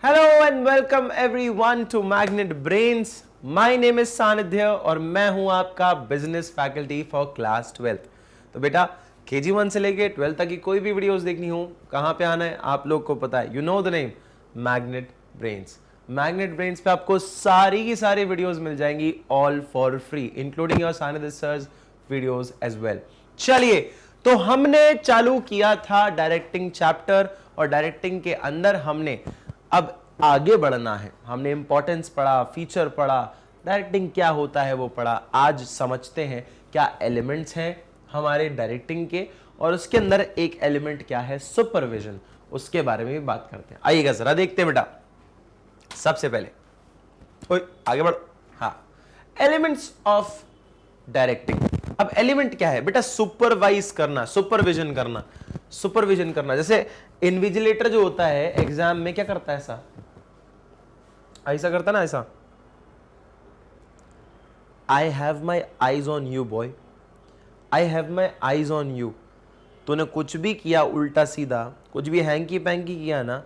Hello and welcome everyone to magnet brains. My name is Sanidhya और मैं हूं आपका business faculty for class 12th। तो बेटा KG 1 से लेके 12th तक की कोई भी वीडियोस देखनी हो कहां पे आना है आप लोग को पता है, you know the name magnet brains. Magnet brains पे आपको सारी की सारी वीडियोस मिल जाएंगी all for free including your सानिध्य सर्स वीडियोस एज वेल। चलिए तो हमने चालू किया था डायरेक्टिंग चैप्टर और डायरेक्टिंग के अंदर हमने अब आगे बढ़ना है। हमने इंपॉर्टेंस पढ़ा, फीचर पढ़ा, डायरेक्टिंग क्या होता है वो पढ़ा। आज समझते हैं क्या एलिमेंट्स हैं हमारे डायरेक्टिंग के और उसके अंदर एक एलिमेंट क्या है सुपरविजन, उसके बारे में भी बात करते हैं। आइएगा जरा देखते हैं बेटा। सबसे पहले आगे बढ़ो। हाँ, एलिमेंट्स ऑफ डायरेक्टिंग। अब एलिमेंट क्या है बेटा? सुपरवाइज करना, सुपरविजन करना। सुपरविजन करना जैसे इन्विजिलेटर जो होता है एग्जाम में क्या करता है, ऐसा ऐसा करता ना, ऐसा आई have my eyes on you boy, I have my eyes on you. तूने कुछ भी किया उल्टा सीधा, कुछ भी हैंकी पैंकी किया ना,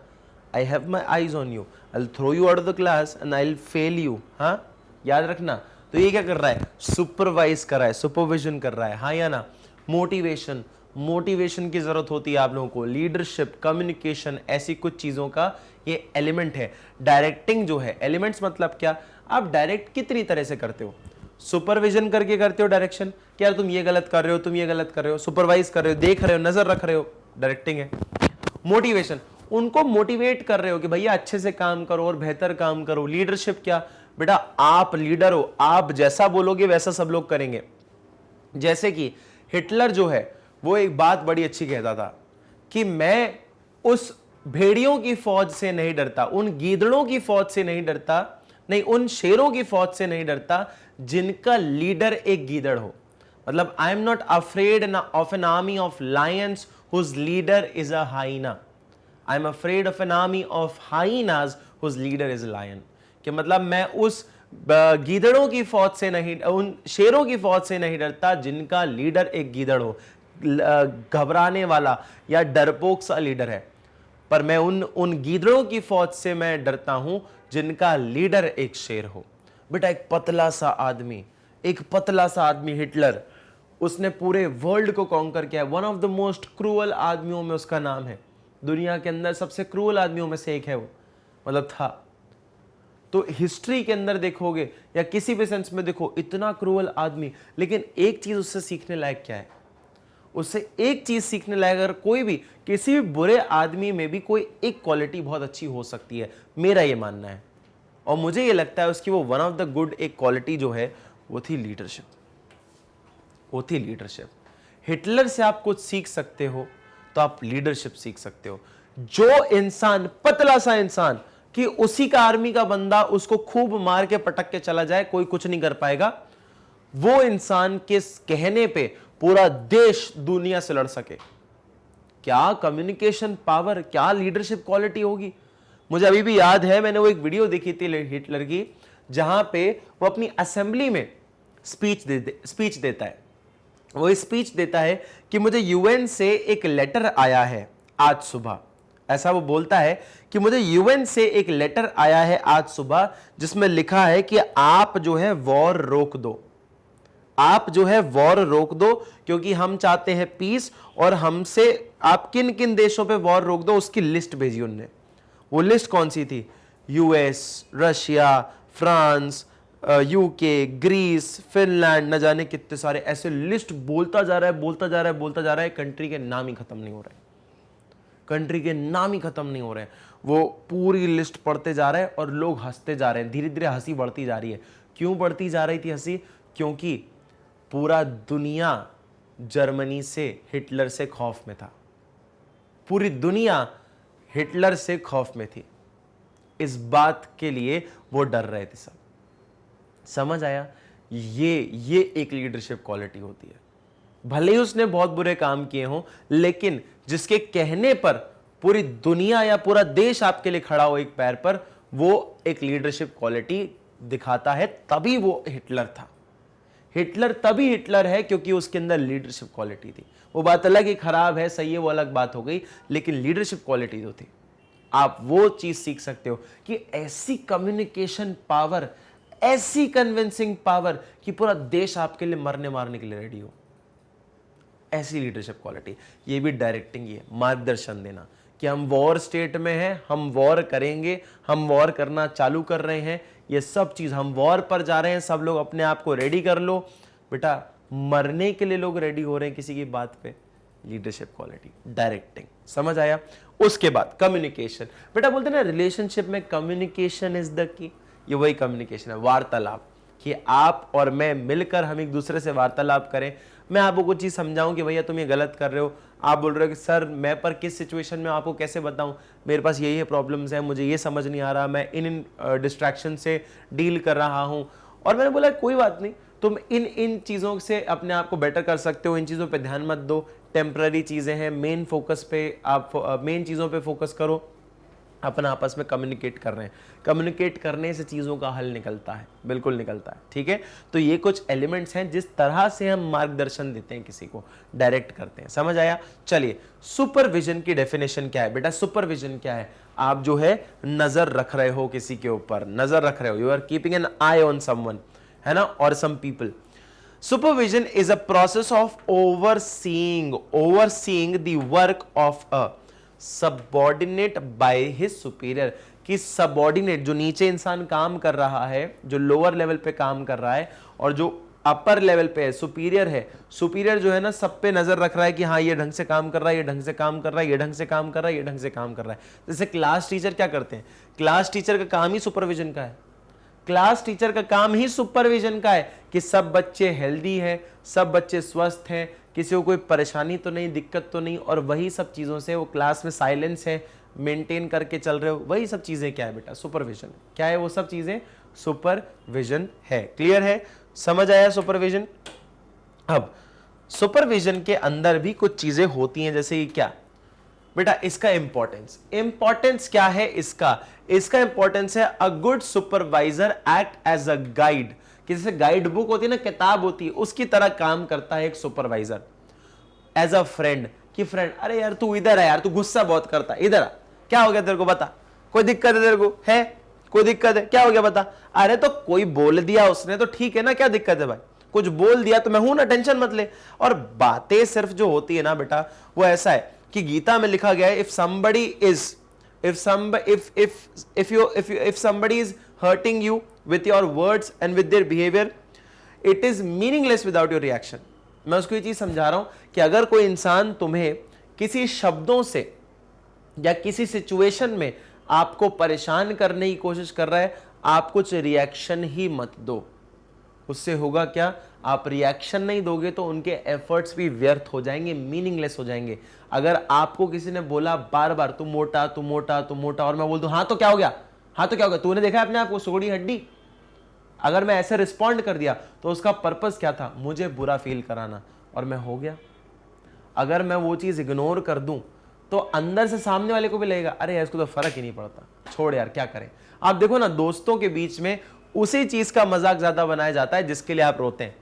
I have my eyes on you, I will throw you out of the class and I will fail you. हाँ, याद रखना। तो ये क्या कर रहा है? सुपरवाइज कर रहा है, सुपरविजन कर रहा है। हाँ या ना? मोटिवेशन, मोटिवेशन की जरूरत होती है आप लोगों को। लीडरशिप, कम्युनिकेशन, ऐसी कुछ चीजों का ये एलिमेंट है। डायरेक्टिंग जो है, एलिमेंट्स मतलब क्या? आप डायरेक्ट कितनी तरह से करते हो? सुपरविजन करके करते हो डायरेक्शन, क्या तुम ये गलत कर रहे हो, तुम ये गलत कर रहे हो, सुपरवाइज कर रहे हो, देख रहे हो, नजर रख रहे हो, डायरेक्टिंग है। मोटिवेशन, उनको मोटिवेट कर रहे हो कि भैया अच्छे से काम करो और बेहतर काम करो। लीडरशिप क्या बेटा? आप लीडर हो, आप जैसा बोलोगे वैसा सब लोग करेंगे। जैसे कि हिटलर जो है वो एक बात बड़ी अच्छी कहता था कि मैं उस भेड़ियों की फौज से नहीं डरता, उन गीदड़ों की फौज से नहीं डरता, नहीं उन शेरों की फौज से नहीं डरता जिनका लीडर एक गीदड़ हो। मतलब I am not afraid of an army of lions whose leader is a hyena, I am afraid of an army of hyenas whose leader is a lion. कि मतलब मैं उस गीदड़ों की फौज से नहीं, उन शेरों की फौज से नहीं डरता जिनका लीडर एक गीदड़ हो, घबराने वाला या डरपोक सा लीडर है। पर मैं उन गीदड़ों की फौज से मैं डरता हूं जिनका लीडर एक शेर हो। बेटा एक पतला सा आदमी, एक पतला सा आदमी हिटलर, उसने पूरे वर्ल्ड को कॉन्कर किया है। One of the most cruel आदमियों में उसका नाम है। दुनिया के अंदर सबसे क्रूअल आदमियों में से एक है वो, मतलब था। तो हिस्ट्री के अंदर देखोगे या किसी भी सेंस में देखो, इतना क्रूअल आदमी, लेकिन एक चीज उससे सीखने लायक क्या है? उससे एक चीज सीखने लायक, अगर कोई भी किसी भी बुरे आदमी में भी कोई एक क्वालिटी बहुत अच्छी हो सकती है, मेरा ये मानना है। और मुझे ये लगता है उसकी वो वन ऑफ द गुड एक क्वालिटी जो है वो थी लीडरशिप, वो थी लीडरशिप। हिटलर से आप कुछ सीख सकते हो तो आप लीडरशिप सीख सकते हो। जो इंसान, पतला सा इंसान, कि उसी का आर्मी का बंदा उसको खूब मार के पटक के चला जाए, कोई कुछ नहीं कर पाएगा, वो इंसान के कहने पे पूरा देश दुनिया से लड़ सके। क्या कम्युनिकेशन पावर, क्या लीडरशिप क्वालिटी होगी। मुझे अभी भी याद है, मैंने वो एक वीडियो देखी थी हिटलर की, जहां पे वो अपनी असेंबली में स्पीच देता है। वो स्पीच देता है कि मुझे यूएन से एक लेटर आया है आज सुबह। ऐसा वो बोलता है कि मुझे यूएन से एक लेटर आया है आज सुबह जिसमें लिखा है कि आप जो है वॉर रोक दो, आप जो है वॉर रोक दो, क्योंकि हम चाहते हैं पीस, और हमसे आप किन किन देशों पे वॉर रोक दो उसकी लिस्ट भेजी उनने। वो लिस्ट कौन सी थी? US, Russia, France, UK, Greece, Finland, न जाने कितने सारे, ऐसे लिस्ट बोलता जा रहा है, बोलता जा रहा है, बोलता जा रहा है। कंट्री के नाम ही खत्म नहीं हो रहे, कंट्री के नाम ही खत्म नहीं हो रहे हैं। वो पूरी लिस्ट पढ़ते जा रहे हैं और लोग हंसते जा रहे हैं। धीरे धीरे हंसी बढ़ती जा रही है। क्यों बढ़ती जा रही थी हंसी? क्योंकि पूरा दुनिया जर्मनी से, हिटलर से खौफ में था। पूरी दुनिया हिटलर से खौफ में थी। इस बात के लिए वो डर रहे थे सब। समझ आया? ये एक लीडरशिप क्वालिटी होती है। भले ही उसने बहुत बुरे काम किए हों, लेकिन जिसके कहने पर पूरी दुनिया या पूरा देश आपके लिए खड़ा हो एक पैर पर, वो एक लीडरशिप क्वालिटी दिखाता है। तभी वो हिटलर था। हिटलर तभी हिटलर है क्योंकि उसके अंदर लीडरशिप क्वालिटी थी। वो बात अलग ही खराब है, सही है, वो अलग बात हो गई, लेकिन लीडरशिप क्वालिटी जो थी। आप वो चीज सीख सकते हो कि ऐसी कम्युनिकेशन पावर, ऐसी कन्विंसिंग पावर कि पूरा देश आपके लिए मरने मारने के लिए रेडी हो। ऐसी लीडरशिप क्वालिटी, ये भी डायरेक्टिंग ही है, मार्गदर्शन देना कि हम वॉर स्टेट में हैं, हम वॉर करेंगे, हम वॉर करना चालू कर रहे हैं, ये सब चीज, हम वॉर पर जा रहे हैं, सब लोग अपने आप को रेडी कर लो। बेटा मरने के लिए लोग रेडी हो रहे हैं किसी की बात पे, लीडरशिप क्वालिटी, डायरेक्टिंग। समझ आया? उसके बाद कम्युनिकेशन। बेटा बोलते हैं ना रिलेशनशिप में कम्युनिकेशन इज द की, ये वही कम्युनिकेशन है, वार्तालाप, कि आप और मैं मिलकर हम एक दूसरे से वार्तालाप करें। मैं आपको कुछ चीज समझाऊं कि भैया तुम ये गलत कर रहे हो, आप बोल रहे हो कि सर मैं पर किस सिचुएशन में आपको कैसे बताऊं, मेरे पास यही प्रॉब्लम्स हैं, मुझे ये समझ नहीं आ रहा, मैं इन डिस्ट्रैक्शन से डील कर रहा हूं। और मैंने बोला कोई बात नहीं, तुम इन चीज़ों से अपने आप को बेटर कर सकते हो, इन चीज़ों पे ध्यान मत दो, टेम्पररी चीज़ें हैं, मेन फोकस पे आप मेन चीज़ों पे फोकस करो। अपना आपस में कम्युनिकेट कर रहे हैं, कम्युनिकेट करने से चीज़ों का हल निकलता है, बिल्कुल निकलता है। ठीक है, तो ये कुछ एलिमेंट्स हैं जिस तरह से हम मार्गदर्शन देते हैं, किसी को डायरेक्ट करते हैं। समझ आया? चलिए, सुपरविजन की डेफिनेशन क्या है बेटा? सुपरविजन क्या है? आप जो है नजर रख रहे हो किसी के ऊपर, नजर रख रहे हो, you are keeping an eye on someone, है ना, और some people. Supervision is a process of overseeing the work of a subordinate by his superior। कि सबॉर्डिनेट जो नीचे इंसान काम कर रहा है, जो लोअर लेवल पे काम कर रहा है, और जो अपर लेवल पे है, सुपीरियर है, सुपीरियर जो है ना सब पे नजर रख रहा है कि हाँ ये ढंग से काम कर रहा है, ये ढंग से काम कर रहा है, ये ढंग से काम कर रहा है, ये ढंग से काम कर रहा है। जैसे क्लास टीचर क्या करते हैं? क्लास टीचर का काम ही सुपरविजन का है। क्लास टीचर का काम ही सुपरविजन का है कि सब बच्चे हेल्दी हैं, सब बच्चे स्वस्थ हैं, किसी को कोई परेशानी तो नहीं, दिक्कत तो नहीं, और वही सब चीज़ों से वो क्लास में साइलेंस है मेंटेन करके चल रहे हो, वही सब चीज़ें क्या है बेटा? सुपरविजन। क्या है वो सब चीज़ें? सुपरविजन है। क्लियर है? समझ आया सुपरविजन? अब सुपरविजन के अंदर भी कुछ चीज़ें होती हैं, जैसे कि क्या बेटा? इसका इंपॉर्टेंस क्या है इसका इंपॉर्टेंस है a good supervisor act as a guide. जैसे गाइड बुक होती है ना, किताब होती है, उसकी तरह काम करता है एक सुपरवाइजर। एज अ फ्रेंड, कि फ्रेंड अरे यार तू इधर है यार, तू गुस्सा बहुत करता है, इधर आ, क्या हो गया तेरे को, बता, कोई दिक्कत है तेरे को? है कोई दिक्कत है? क्या हो गया बता। अरे तो कोई बोल दिया उसने तो ठीक है ना, क्या दिक्कत है भाई, कुछ बोल दिया तो मैं हूं ना, टेंशन मत ले। और बातें सिर्फ जो होती है ना बेटा, वो ऐसा है कि गीता में लिखा गया है, if somebody is hurting you with your words and with their behavior, it is meaningless without your reaction। मैं उसको ये चीज समझा रहा हूं कि अगर कोई इंसान तुम्हें किसी शब्दों से या किसी सिचुएशन में आपको परेशान करने की कोशिश कर रहा है, आप कुछ रिएक्शन ही मत दो। उससे होगा क्या? आप रिएक्शन नहीं दोगे तो उनके एफर्ट्स भी व्यर्थ हो जाएंगे, मीनिंगलेस हो जाएंगे। अगर आपको किसी ने बोला बार बार तू मोटा तू मोटा तू मोटा, और मैं बोल दूं हाँ तो क्या हो गया, हाँ तो क्या हो गया, तूने देखा अपने आप को सोड़ी हड्डी, अगर मैं ऐसे रिस्पॉन्ड कर दिया तो उसका पर्पस क्या था? मुझे बुरा फील कराना, और मैं हो गया। अगर मैं वो चीज इग्नोर कर दूं तो अंदर से सामने वाले को भी लगेगा अरे यार इसको तो फर्क ही नहीं पड़ता, छोड़ यार क्या करें। आप देखो ना, दोस्तों के बीच में उसी चीज का मजाक ज्यादा बनाया जाता है जिसके लिए आप रोते हैं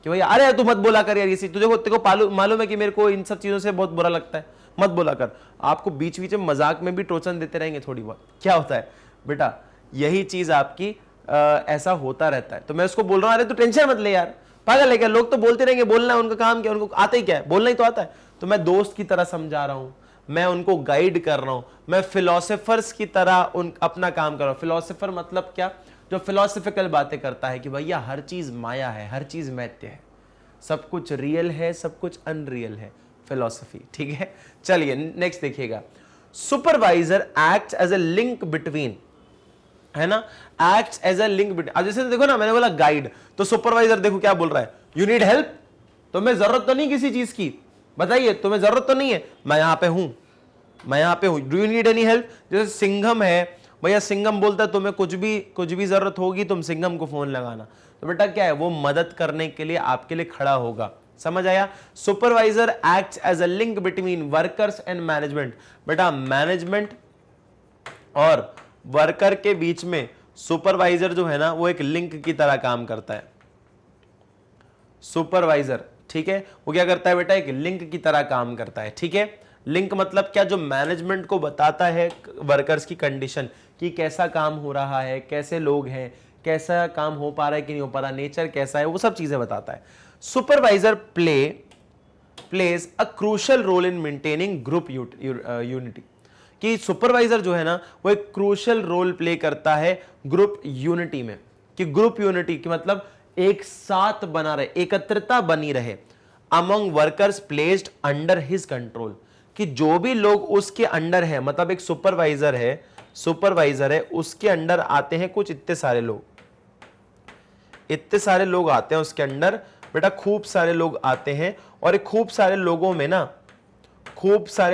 कि भैया अरे यार तू मत बोला कर यार, इसी तुझे को मालूम है कि मेरे को इन सब चीजों से बहुत बुरा लगता है, मत बोला कर। आपको बीच बीच में मजाक में भी टोचन देते रहेंगे थोड़ी बहुत। क्या होता है बेटा? यही चीज आपकी ऐसा होता रहता है। तो मैं उसको बोल रहा हूं अरे तू टेंशन मत ले यार, पागल है क्या, लोग तो बोलते रहेंगे, बोलना है उनका काम क्या, उनको आता ही क्या है, बोलना ही तो आता है। तो मैं दोस्त की तरह समझा रहा हूं, मैं उनको गाइड कर रहा हूं, मैं फिलोसोफर्स की तरह अपना काम कर रहा हूं। फिलोसोफर मतलब क्या? जो फिलोसफिकल बातें करता है कि भैया हर चीज माया है, हर चीज मैत्य है, सब कुछ रियल है, सब कुछ अनरियल है, फिलोसफी। ठीक है, चलिए नेक्स्ट देखिएगा। Supervisor act as a link between, है ना, act as a link between. अब जैसे देखो ना, मैंने बोला गाइड, तो सुपरवाइजर देखो क्या बोल रहा है, यू नीड हेल्प, तुम्हें जरूरत तो नहीं किसी चीज की, बताइए तुम्हें जरूरत तो नहीं है, मैं यहां पे हूं, मैं यहां पे हूं, do you need any help. जैसे सिंघम है, भैया सिंघम बोलता है तुम्हें कुछ भी जरूरत होगी तुम सिंघम को फोन लगाना, तो बेटा क्या है, वो मदद करने के लिए आपके लिए खड़ा होगा। समझ आया? Supervisor acts as a link between workers and management. बेटा मैनेजमेंट और वर्कर के बीच में सुपरवाइजर जो है ना, वो एक लिंक की तरह काम करता है। सुपरवाइजर, ठीक है, वो क्या करता है बेटा? एक लिंक की तरह काम करता है। ठीक है, लिंक मतलब क्या, जो मैनेजमेंट को बताता है वर्कर्स की कंडीशन कि कैसा काम हो रहा है, कैसे लोग हैं, कैसा काम हो पा रहा है कि नहीं हो पा रहा, नेचर कैसा है, वो सब चीजें बताता है। Supervisor plays a crucial role in maintaining group unity, कि सुपरवाइजर जो है ना वो एक क्रूशियल रोल प्ले करता है ग्रुप यूनिटी में, कि ग्रुप यूनिटी की मतलब एक साथ बना रहे, एकत्रता बनी रहे among workers placed under his control, कि जो भी लोग उसके अंडर है, मतलब एक सुपरवाइजर है उसके अंडर आते हैं कुछ इतने सारे लोग आते हैं उसके अंडर बेटा, खूब सारे लोग आते हैं। और खूब सारे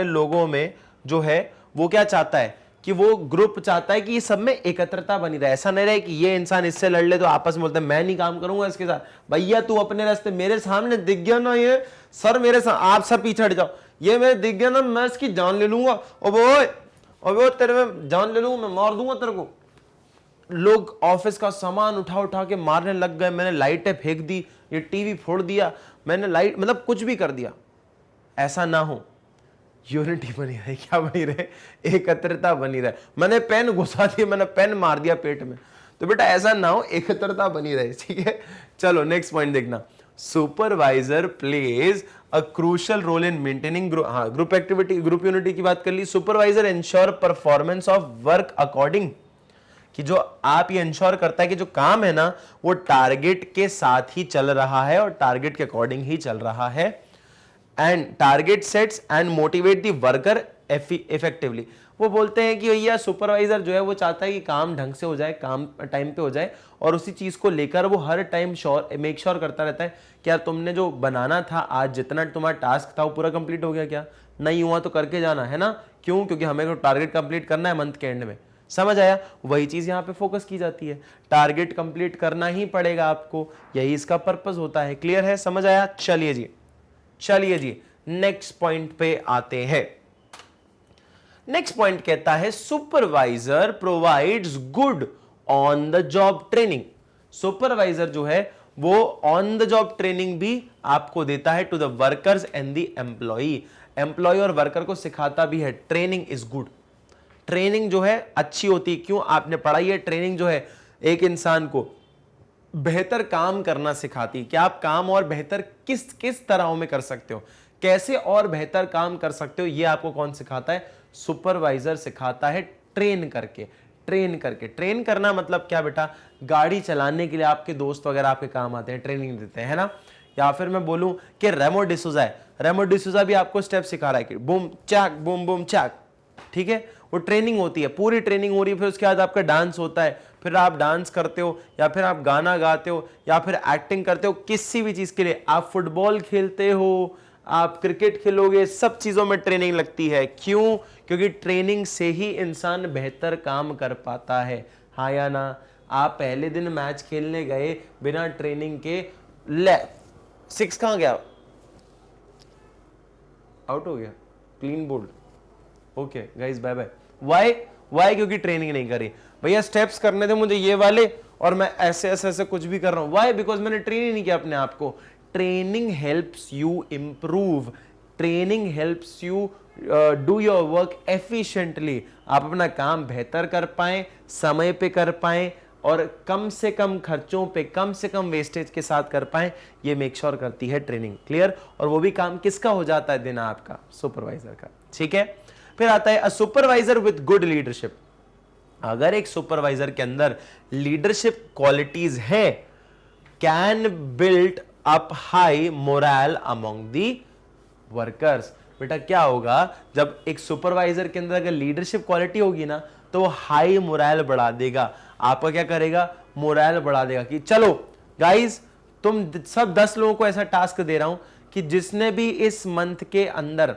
लोगों में जो है वो क्या चाहता है कि वो ग्रुप चाहता है कि ये सब में एकत्रता बनी रहे। ऐसा नहीं रहे कि ये इंसान इससे लड़ ले तो आपस में बोलते हैं मैं नहीं काम करूंगा इसके साथ, भैया तू अपने रास्ते, मेरे सामने दिख गया ना ये सर, मेरे साथ आप सब पीछे हट जाओ, ये मेरे दिख गया ना मैं इसकी जान ले लूंगा, वो तेरे में जान ले लूंगा, मैं मार दूंगा तेरे को। लोग ऑफिस का सामान उठा के मारने लग गए, मैंने लाइटें फेंक दी, ये टीवी फोड़ दिया, मैंने लाइट मतलब कुछ भी कर दिया। ऐसा ना हो, यूनिटी बनी रहे, क्या बनी रहे, एकत्रता बनी रहे। मैंने पेन घुसा दिया, मैंने पेन मार दिया पेट में, तो बेटा ऐसा ना हो, एकत्रता बनी रहे, ठीक है। चलो नेक्स्ट पॉइंट देखना, supervisor plays a crucial role in maintaining group activity, group unity की बात कर ली। Supervisor ensure performance of work according, कि जो आप ये इंश्योर करता है कि जो काम है ना वो टारगेट के साथ ही चल रहा है और टारगेट के अकॉर्डिंग ही चल रहा है। And target sets and motivate the worker effectively, वो बोलते हैं कि भैया सुपरवाइजर जो है वो चाहता है कि काम ढंग से हो जाए, काम टाइम पे हो जाए, और उसी चीज को लेकर वो हर टाइम मेक श्योर करता रहता है कि यार तुमने जो बनाना था आज, जितना तुम्हारा टास्क था वो पूरा कंप्लीट हो गया, क्या नहीं हुआ तो करके जाना है ना, क्यों, क्योंकि हमें टारगेट कंप्लीट करना है मंथ के एंड में। समझ आया, वही चीज यहां पे फोकस की जाती है, टारगेट कंप्लीट करना ही पड़ेगा आपको, यही इसका पर्पस होता है। क्लियर है, समझ आया। चलिए जी नेक्स्ट पॉइंट पे आते हैं। नेक्स्ट पॉइंट कहता है supervisor provides good on the job training. Supervisor जो है वो ऑन द जॉब ट्रेनिंग भी आपको देता है to the workers and the employ और वर्कर को सिखाता भी है। ट्रेनिंग इज गुड, ट्रेनिंग जो है अच्छी होती है, क्यों, आपने पढ़ाई है, ट्रेनिंग जो है एक इंसान को बेहतर काम करना सिखाती है कि आप काम और बेहतर किस किस तरह में कर सकते हो, कैसे और बेहतर काम कर सकते हो, ये आपको कौन सिखाता है, सुपरवाइजर सिखाता है, ट्रेन करके। ट्रेन करना मतलब क्या बेटा, गाड़ी चलाने के लिए आपके दोस्त वगैरह आपके काम आते हैं, ट्रेनिंग देते हैं ना। या फिर मैं बोलूं कि रेमो डिसूजा है, रेमो डिसूजा भी आपको स्टेप सिखा रहा है कि बूम चैक बूम बूम चैक, ठीक है, वो ट्रेनिंग होती है, पूरी ट्रेनिंग हो रही है। फिर उसके बाद आपका डांस होता है, फिर आप डांस करते हो या फिर आप गाना गाते हो या फिर एक्टिंग करते हो, किसी भी चीज के लिए, आप फुटबॉल खेलते हो, आप क्रिकेट खेलोगे, सब चीजों में ट्रेनिंग लगती है। क्यों, क्योंकि ट्रेनिंग से ही इंसान बेहतर काम कर पाता है, हाँ या ना। आप पहले दिन मैच खेलने गए बिना ट्रेनिंग के, ले 6 कहां गया, आउट हो गया, clean bowled, okay guys bye bye. Why, क्योंकि ट्रेनिंग नहीं करी। भैया स्टेप्स करने थे मुझे ये वाले और मैं ऐसे कुछ भी कर रहा हूं, वाई, बिकॉज मैंने ट्रेनिंग नहीं किया अपने आप को। Training helps you improve, training helps you do your work efficiently, आप अपना काम बेहतर कर पाए, समय पे कर पाए और कम से कम खर्चों पे, कम से कम वेस्टेज के साथ कर पाए, ये मेक श्योर करती है ट्रेनिंग। क्लियर, और वो भी काम किसका हो जाता है देना, आपका सुपरवाइजर का, ठीक है। फिर आता है a supervisor with good leadership. अगर एक सुपरवाइजर के अंदर लीडरशिप क्वालिटीज है, can build up high moral among the workers. बेटा क्या होगा, जब एक सुपरवाइजर के अंदर अगर लीडरशिप क्वालिटी होगी ना तो वो हाई मोरल बढ़ा देगा, आपका क्या करेगा, मोरल बढ़ा देगा कि चलो गाइस तुम सब 10 लोगों को ऐसा टास्क दे रहा हूं कि जिसने भी इस मंथ के अंदर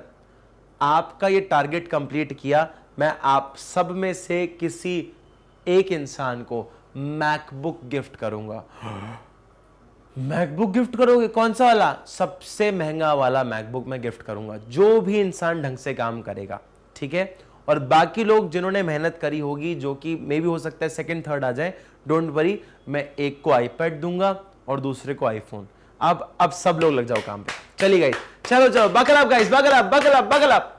आपका ये टारगेट कंप्लीट किया, मैं आप सब में से किसी एक इंसान को मैकबुक गिफ्ट करूंगा। मैकबुक गिफ्ट करोगे, कौन सा वाला, सबसे महंगा वाला मैकबुक मैं गिफ्ट करूंगा, जो भी इंसान ढंग से काम करेगा, ठीक है। और बाकी लोग जिन्होंने मेहनत करी होगी, जो कि मे भी हो सकता है सेकंड थर्ड आ जाए, डोंट वरी, मैं एक को आईपैड दूंगा और दूसरे को आईफोन। अब सब लोग लग जाओ काम पे, चलिए गाइस, चलो buckle up guys, buckle up.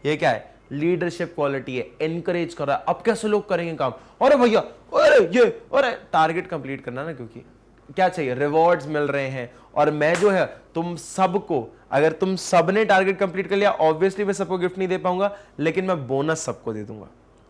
ये क्या है? लीडरशिप क्वालिटी है, एनकरेज कर रहा है। अब कैसे लोग करेंगे काम? अरे भैया, अरे ये, अरे टारगेट कंप्लीट करना ना, क्योंकि क्या चाहिए? रिवॉर्ड्स मिल रहे हैं। और मैं जो है तुम सबको, अगर तुम सबने टारगेट कंप्लीट कर लिया, ऑब्वियसली मैं सबको गिफ्ट नहीं दे पाऊंगा, लेकिन मैं बोनस सबको दे दूंगा।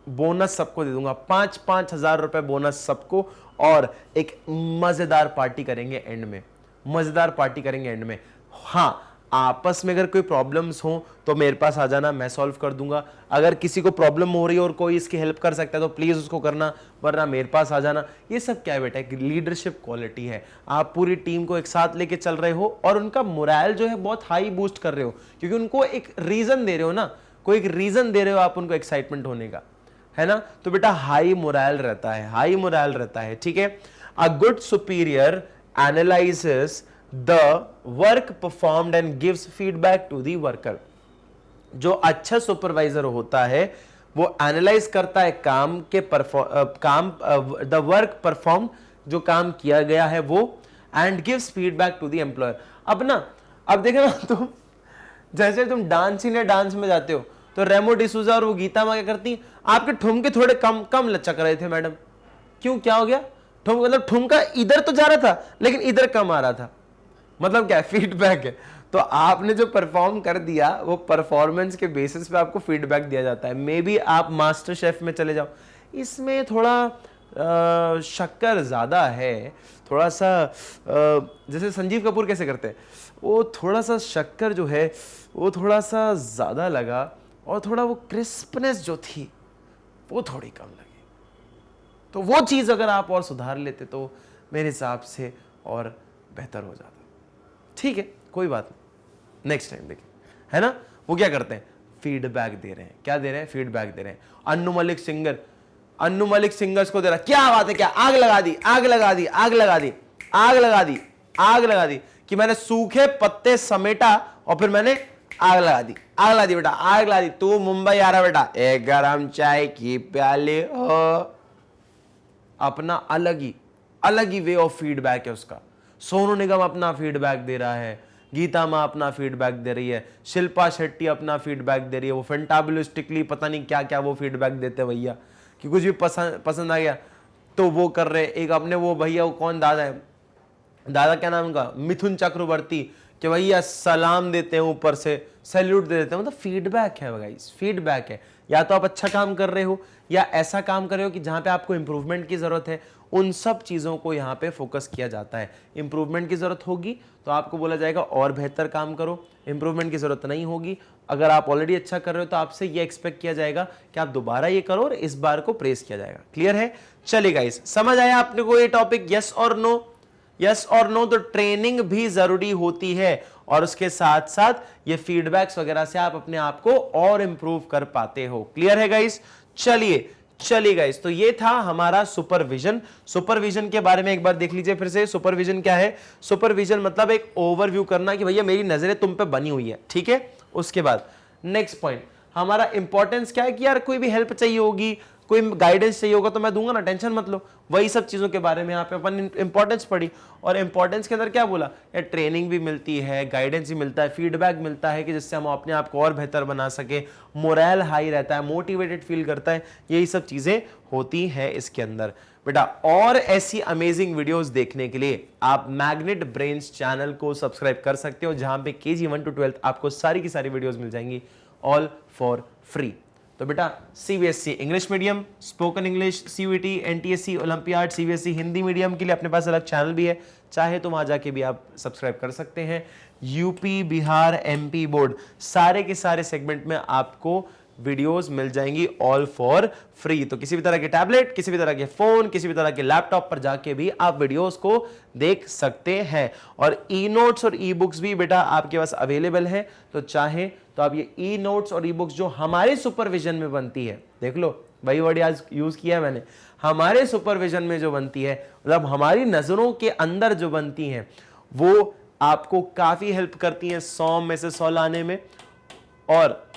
बोनस सबको दे दूंगा, 5-5 हजार रुपए बोनस सबको। और एक मजेदार पार्टी करेंगे एंड में, मजेदार पार्टी करेंगे एंड में। हाँ, आपस में अगर कोई प्रॉब्लम्स हो तो मेरे पास आ जाना, मैं सॉल्व कर दूंगा। अगर किसी को प्रॉब्लम हो रही है और कोई इसकी हेल्प कर सकता है तो प्लीज उसको करना, वरना मेरे पास आ जाना। ये सब क्या है बेटा? एक लीडरशिप क्वालिटी है। आप पूरी टीम को एक साथ लेके चल रहे हो और उनका मोरल जो है बहुत हाई बूस्ट कर रहे हो, क्योंकि उनको एक रीजन दे रहे हो ना, कोई एक रीजन दे रहे हो आप उनको एक्साइटमेंट होने का, है ना? तो बेटा हाई मोरल रहता है, हाई मोरल रहता है, ठीक है। A good superior analyses the work performed and gives feedback to the worker. जो अच्छा सुपरवाइजर होता है वो एनालाइज करता है काम के द वर्क परफॉर्म, जो काम किया गया है वो, and gives feedback to the employer. अब देखो ना, तुम जैसे तुम डांस में जाते हो तो रेमो डिसूजा और वो गीता मां क्या करती, आपके ठुमके थोड़े कम कम लचक रहे थे मैडम, क्यों, क्या हो गया? मतलब ठुमका इधर तो जा रहा था लेकिन इधर कम आ रहा था। मतलब क्या? फीडबैक है। तो आपने जो परफॉर्म कर दिया वो परफॉर्मेंस के बेसिस पे आपको फीडबैक दिया जाता है। मे बी आप मास्टर शेफ में चले जाओ, इसमें थोड़ा शक्कर ज्यादा है, थोड़ा सा जैसे संजीव कपूर कैसे करते हैं, वो थोड़ा सा शक्कर जो है वो थोड़ा सा ज्यादा लगा और थोड़ा वो क्रिस्पनेस जो थी वो थोड़ी कम लगी। तो वो चीज अगर आप और सुधार लेते तो मेरे हिसाब से और बेहतर हो जाता। ठीक है, कोई बात नहीं, नेक्स्ट टाइम देखिए, है ना? वो क्या करते हैं? फीडबैक दे रहे हैं। क्या दे रहे हैं? फीडबैक दे रहे हैं। अन्नू मलिक सिंगर्स को दे रहा, क्या बात है, क्या आग लगा दी, आग लगा दी, आग लगा दी, आग लगा दी, आग लगा दी, कि मैंने सूखे पत्ते समेटा और फिर मैंने आग लगा दी, आग लगा दी बेटा, आग लगा दी। तू मुंबई आ रहा बेटा, एक गरम चाय की प्याले हो। अपना अलग ही वे ऑफ फीडबैक है उसका। सोनू निगम अपना फीडबैक दे रहा है, गीता मां अपना फीडबैक दे रही है, शिल्पा शेट्टी अपना फीडबैक दे रही है, वो फैंटाबुलिस्टिकली पता नहीं क्या क्या वो फीडबैक देते हैं भैया, कि कुछ भी पसंद आ गया तो वो कर रहे। एक अपने वो भैया, वो कौन दादा है, दादा क्या नाम उनका, मिथुन चक्रवर्ती, कि भैया सलाम देते हैं ऊपर से, सैल्यूट दे देते हैं। मतलब फीडबैक है गाइस, फीडबैक है। या तो आप अच्छा काम कर रहे हो या ऐसा काम कर रहे हो कि जहां पे आपको इंप्रूवमेंट की जरूरत है, उन सब चीजों को यहाँ पे फोकस किया जाता है। इंप्रूवमेंट की जरूरत होगी तो आपको बोला जाएगा और बेहतर काम करो, इंप्रूवमेंट की जरूरत नहीं होगी, अगर आप ऑलरेडी अच्छा कर रहे हो तो आपसे ये एक्सपेक्ट किया जाएगा कि आप दोबारा ये करो और इस बार को प्रेस किया जाएगा। क्लियर है? चलिए गाइस, समझ आया आपने को ये टॉपिक? यस और नो? यस और नो? तो ट्रेनिंग भी जरूरी होती है और उसके साथ साथ ये फीडबैक्स वगैरह से आप अपने आप को और इंप्रूव कर पाते हो। क्लियर है गाइस? चलिए गाइस, तो ये था हमारा सुपरविजन के बारे में एक बार देख लीजिए फिर से। सुपरविजन क्या है? सुपरविजन मतलब एक ओवरव्यू करना कि भैया मेरी नजरें तुम पे बनी हुई है, ठीक है। उसके बाद नेक्स्ट पॉइंट हमारा इंपॉर्टेंस क्या है कि यार कोई भी हेल्प चाहिए होगी, कोई गाइडेंस चाहिए होगा तो मैं दूंगा ना, टेंशन मत लो। वही सब चीजों के बारे में यहाँ पे अपन इंपॉर्टेंस पढ़ी, और इंपॉर्टेंस के अंदर क्या बोला यार, ट्रेनिंग भी मिलती है, गाइडेंस भी मिलता है, फीडबैक मिलता है कि जिससे हम अपने आप को और बेहतर बना सके, मोरल हाई रहता है, मोटिवेटेड फील करता है, यही सब चीजें होती है इसके अंदर बेटा। और ऐसी अमेजिंग वीडियोस देखने के लिए आप मैग्नेट ब्रेन्स चैनल को सब्सक्राइब कर सकते हो, जहां पे KG 1 to 12 आपको सारी की सारी वीडियोस मिल जाएंगी, ऑल फॉर फ्री। तो बेटा CBSE English medium, spoken English, CUET, NTSC, olympiad, CBSE Hindi medium के लिए अपने पास अलग चैनल भी है, चाहे तो वहां जाके भी आप सब्सक्राइब कर सकते हैं। यूपी, बिहार, MP बोर्ड सारे के सारे सेगमेंट में आपको वीडियोस मिल जाएंगी ऑल फॉर फ्री। तो किसी भी तरह के टैबलेट, किसी भी तरह के फोन, किसी भी तरह के लैपटॉप पर जाके भी आप वीडियोस को देख सकते हैं। और ई नोट्स और ई बुक्स भी बेटा आपके पास अवेलेबल है, तो चाहे तो आप ये ई नोट्स और ई बुक्स जो हमारे सुपरविजन में बनती है, देख लो वही वर्ड आज यूज किया है मैंने, हमारे सुपरविजन में जो बनती है, मतलब हमारी नजरों के अंदर जो बनती है, वो आपको काफी हेल्प करती है 100 में से 100 लाने में और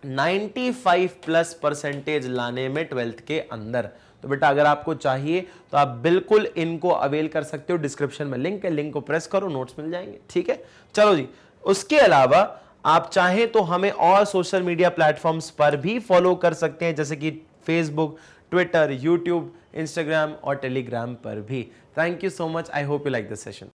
95+% लाने में 12th के अंदर। तो बेटा अगर आपको चाहिए तो आप बिल्कुल इनको अवेल कर सकते हो, डिस्क्रिप्शन में लिंक है, लिंक को प्रेस करो, नोट्स मिल जाएंगे, ठीक है। चलो जी, उसके अलावा आप चाहें तो हमें और सोशल मीडिया प्लेटफॉर्म्स पर भी फॉलो कर सकते हैं, जैसे कि फेसबुक, ट्विटर, यूट्यूब, इंस्टाग्राम और टेलीग्राम पर भी। Thank you so much. I hope you like this session.